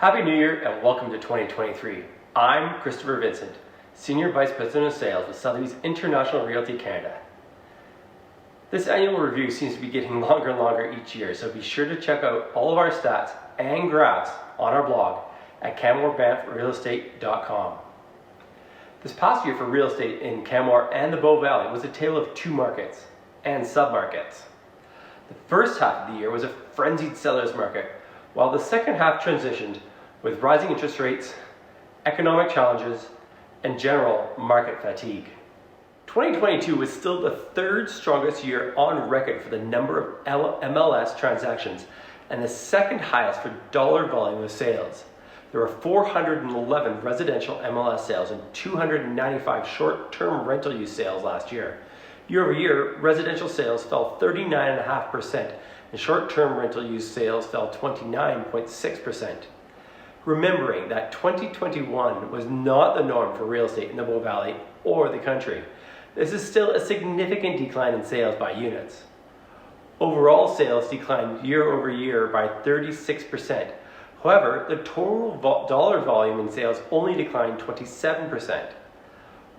Happy New Year and welcome to 2023. I'm Christopher Vincent, Senior Vice President of Sales with Sotheby's International Realty Canada. This annual review seems to be getting longer and longer each year, so be sure to check out all of our stats and graphs on our blog at CanmoreBanffRealEstate.com. This past year for real estate in Canmore and the Bow Valley was a tale of two markets and submarkets. The first half of the year was a frenzied seller's market, while the second half transitioned with rising interest rates, economic challenges, and general market fatigue. 2022 was still the third strongest year on record for the number of MLS transactions and the second highest for dollar volume of sales. There were 411 residential MLS sales and 295 short-term rental use sales last year. Year over year, residential sales fell 39.5% and short-term rental use sales fell 29.6%. Remembering that 2021 was not the norm for real estate in the Bow Valley or the country, this is still a significant decline in sales by units. Overall sales declined year over year by 36%. However, the total dollar volume in sales only declined 27%.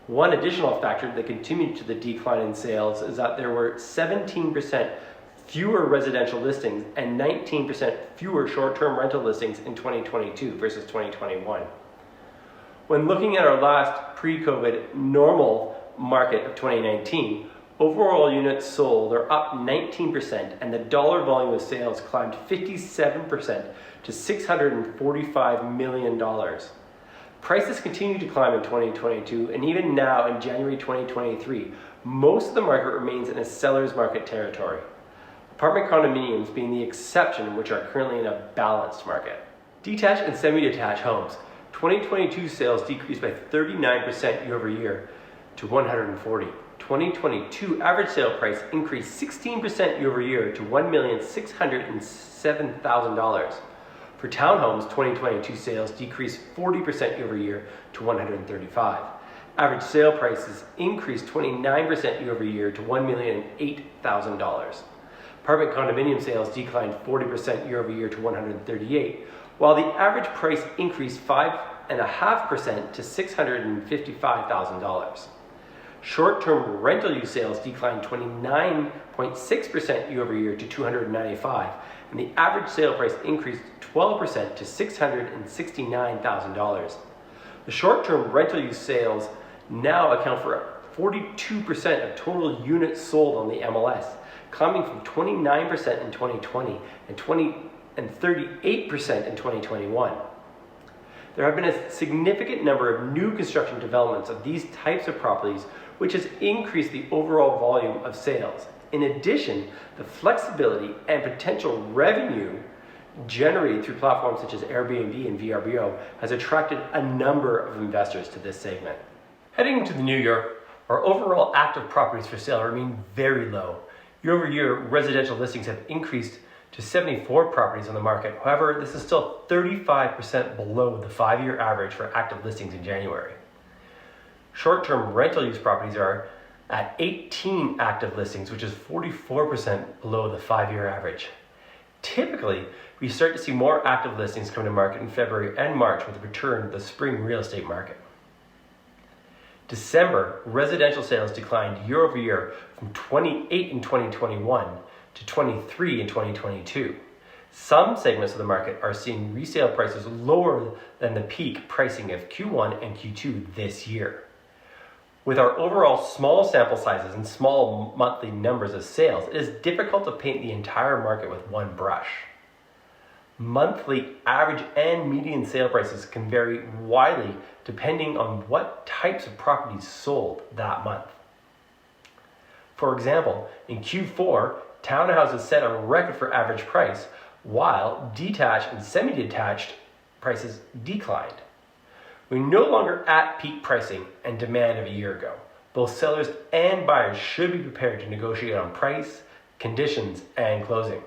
One additional factor that contributed to the decline in sales is that there were 17% fewer residential listings and 19% fewer short-term rental listings in 2022 versus 2021. When looking at our last pre-COVID normal market of 2019, overall units sold are up 19% and the dollar volume of sales climbed 57% to $645 million. Prices continue to climb in 2022, and even now in January 2023, most of the market remains in a seller's market territory. Apartment condominiums being the exception, which are currently in a balanced market. Detached and semi-detached homes, 2022 sales decreased by 39% year over year to 140. 2022 average sale price increased 16% year over year to $1,607,000. For townhomes, 2022 sales decreased 40% year over year to 135. Average sale prices increased 29% year over year to $1,008,000. Apartment condominium sales declined 40% year over year to 138, while the average price increased 5.5% to $655,000. Short-term rental use sales declined 29.6% year over year to 295, and the average sale price increased 12% to $669,000. The short-term rental use sales now account for 42% of total units sold on the MLS, climbing from 29% in 2020 and 38% in 2021. There have been a significant number of new construction developments of these types of properties, which has increased the overall volume of sales. In addition, the flexibility and potential revenue generated through platforms such as Airbnb and VRBO has attracted a number of investors to this segment. Heading into the new year, our overall active properties for sale remain very low. Year over year, residential listings have increased to 74 properties on the market. However, this is still 35% below the 5-year average for active listings in January. Short-term rental use properties are at 18 active listings, which is 44% below the 5-year average. Typically, we start to see more active listings come to market in February and March with the return of the spring real estate market. December, residential sales declined year over year from 28 in 2021 to 23 in 2022. Some segments of the market are seeing resale prices lower than the peak pricing of Q1 and Q2 this year. With our overall small sample sizes and small monthly numbers of sales, it is difficult to paint the entire market with one brush. Monthly average and median sale prices can vary widely depending on what types of properties sold that month. For example, in Q4, townhouses set a record for average price, while detached and semi-detached prices declined. We're no longer at peak pricing and demand of a year ago. Both sellers and buyers should be prepared to negotiate on price, conditions, and closing.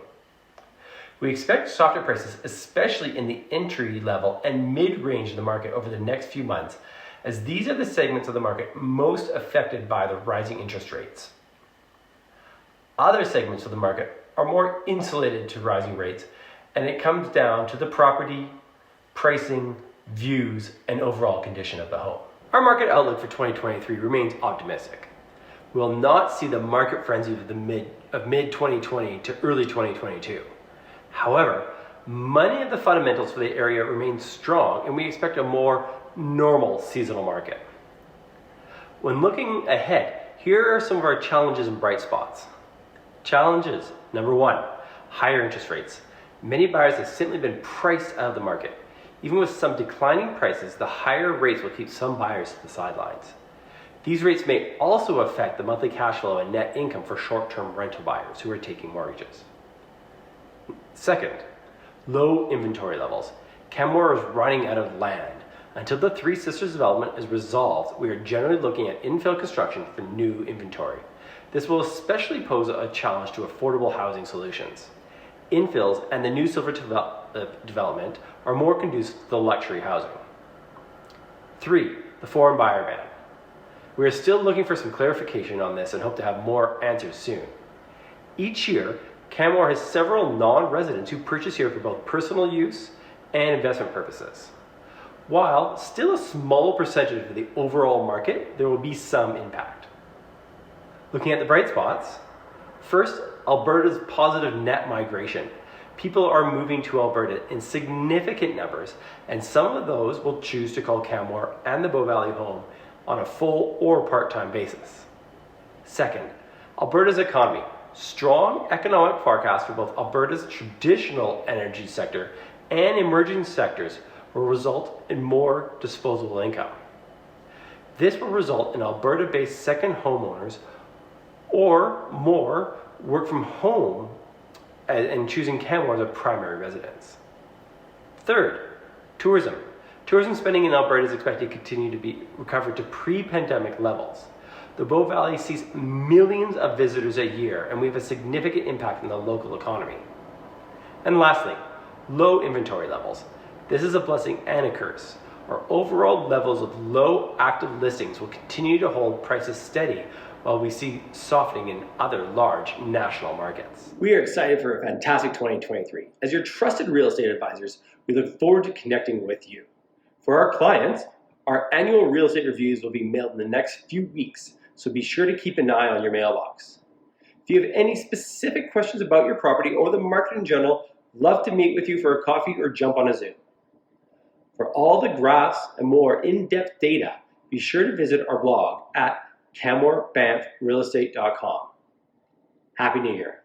We expect softer prices, especially in the entry level and mid-range of the market over the next few months, as these are the segments of the market most affected by the rising interest rates. Other segments of the market are more insulated to rising rates, and it comes down to the property, pricing, views, and overall condition of the home. Our market outlook for 2023 remains optimistic. We will not see the market frenzy of mid-2020 to early 2022. However, many of the fundamentals for the area remain strong, and we expect a more normal seasonal market. When looking ahead, here are some of our challenges and bright spots. Challenges: number one, higher interest rates. Many buyers have simply been priced out of the market. Even with some declining prices, the higher rates will keep some buyers to the sidelines. These rates may also affect the monthly cash flow and net income for short-term rental buyers who are taking mortgages. Second, low inventory levels. Canmore is running out of land. Until the Three Sisters development is resolved, we are generally looking at infill construction for new inventory. This will especially pose a challenge to affordable housing solutions. Infills and the new silver development are more conducive to the luxury housing. 3. The foreign buyer ban. We are still looking for some clarification on this and hope to have more answers soon. Each year, Canmore has several non-residents who purchase here for both personal use and investment purposes. While still a small percentage of the overall market, there will be some impact. Looking at the bright spots, first, Alberta's positive net migration. People are moving to Alberta in significant numbers, and some of those will choose to call Canmore and the Bow Valley home on a full or part-time basis. Second, Alberta's economy. Strong economic forecast for both Alberta's traditional energy sector and emerging sectors will result in more disposable income. This will result in Alberta-based second homeowners or more work from home and choosing Canmore as a primary residence. Third, tourism. Tourism spending in Alberta is expected to continue to be recovered to pre-pandemic levels. The Bow Valley sees millions of visitors a year, and we have a significant impact on the local economy. And lastly, low inventory levels. This is a blessing and a curse. Our overall levels of low active listings will continue to hold prices steady while we see softening in other large national markets. We are excited for a fantastic 2023. As your trusted real estate advisors, we look forward to connecting with you. For our clients, our annual real estate reviews will be mailed in the next few weeks, so be sure to keep an eye on your mailbox. If you have any specific questions about your property or the market in general, love to meet with you for a coffee or jump on a Zoom. For all the graphs and more in-depth data, be sure to visit our blog at CanmoreBanffRealestate.com. Happy New Year.